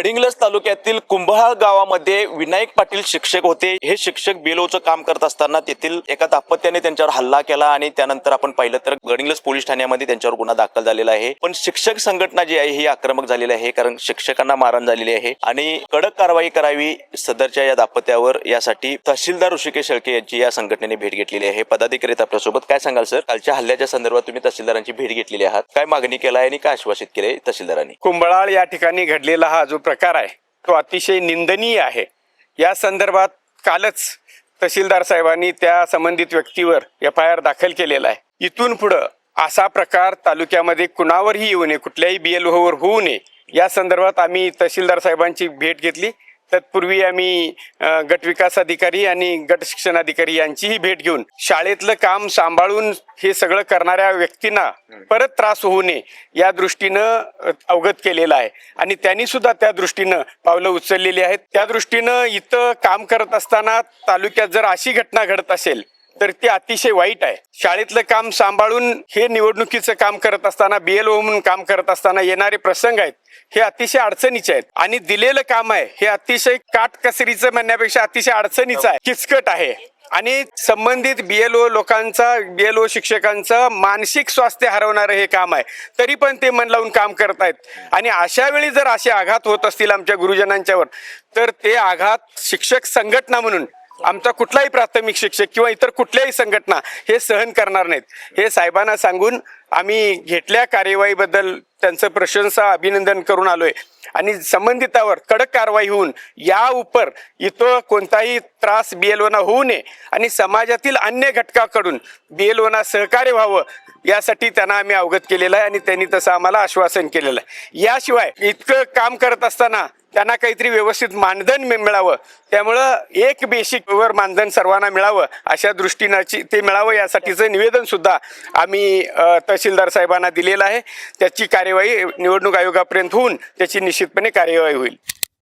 गडिंग्लज तालुक्यातील कुंभहाळ गावामध्ये विनायक पाटील शिक्षक होते। हे शिक्षक बीएलओचं काम करत असताना तेथील एका दाम्पत्याने त्यांच्यावर हल्ला केला आणि त्यानंतर आपण पाहिलं तर गडिंग्लज पोलीस ठाण्यामध्ये त्यांच्यावर गुन्हा दाखल झालेला आहे। पण शिक्षक संघटना जी आहे ही आक्रमक झालेली आहे, कारण शिक्षकांना मारहाण झालेली आहे आणि कडक कारवाई करावी सदरच्या या दाम्पत्यावर, यासाठी तहसीलदार ऋषिकेश शेळके यांची या संघटनेने भेट घेतलेली आहे। पदाधिकारी आपल्यासोबत, काय सांगाल सर? कालच्या हल्ल्याच्या संदर्भात तुम्ही तहसीलदारांची भेट घेतलेली आहात, काय मागणी केला आहे आणि काय आश्वासित केले तहसीलदारांनी? कुंभळाळ या ठिकाणी घडलेला हा जो प्रकार आहे तो अतिशय निंदनीय आहे। या संदर्भात कालच तहसीलदार साहेबांनी त्या संबंधित व्यक्तीवर FIR दाखल केलेला आहे। इथून पुढे असा प्रकार तालुक्यामध्ये कुणावरही येऊ नये, कुठल्याही BLOवर होऊ नये, या संदर्भात आम्ही तहसीलदार साहेबांची भेट घेतली। तत्पूर्वी आम्ही गट विकास अधिकारी आणि गट शिक्षण अधिकारी यांचीही भेट घेऊन शाळेतलं काम सांभाळून हे सगळं करणाऱ्या व्यक्तींना परत त्रास होऊ नये या दृष्टीनं अवगत केलेलं आहे आणि त्यांनी सुद्धा त्या दृष्टीनं पावलं उचललेली आहेत। त्या दृष्टीनं इथं काम करत असताना तालुक्यात जर अशी घटना घडत असेल तर ते अतिशय वाईट आहे। शाळेतलं काम सांभाळून हे निवडणुकीचं काम करत असताना, BLO म्हणून काम करत असताना येणारे प्रसंग आहेत हे अतिशय अडचणीचे आहेत आणि दिलेलं काम आहे हे अतिशय काटकसरीचं म्हणण्यापेक्षा अतिशय अडचणीचं आहे, किचकट आहे आणि संबंधित BLO लोकांचा, BLO शिक्षकांचं मानसिक स्वास्थ्य हरवणारं हे काम आहे। तरी पण ते मन लावून काम करत आहेत आणि अशा वेळी जर असे आघात होत असतील आमच्या गुरुजनांच्यावर तर ते आघात शिक्षक संघटना म्हणून आमचा कुठलाही प्राथमिक शिक्षक किंवा इतर कुठल्याही संघटना हे सहन करणार नाहीत। हे साहेबांना सांगून आम्ही घेतल्या कार्यवाहीबद्दल त्यांचं प्रशंसा, अभिनंदन करून आलोय आणि संबंधितावर कडक कारवाई होऊन या उपर इथं कोणताही त्रास BLOना होऊ नये आणि समाजातील अन्य घटकाकडून BLOना सहकार्य व्हावं यासाठी त्यांना आम्ही अवगत केलेलं आहे आणि त्यांनी तसं आम्हाला आश्वासन केलेलं आहे। याशिवाय इतकं काम करत असताना त्यांना काहीतरी व्यवस्थित मानधन मिळावं, त्यामुळं एक बेसिक वर मानधन सर्वांना मिळावं अशा दृष्टीनं ते मिळावं यासाठीचं निवेदन सुद्धा आम्ही तहसीलदार साहेबांना दिलेलं आहे। त्याची कार्यवाही निवडणूक आयोगापर्यंत होऊन त्याची निश्चितपणे कार्यवाही होईल।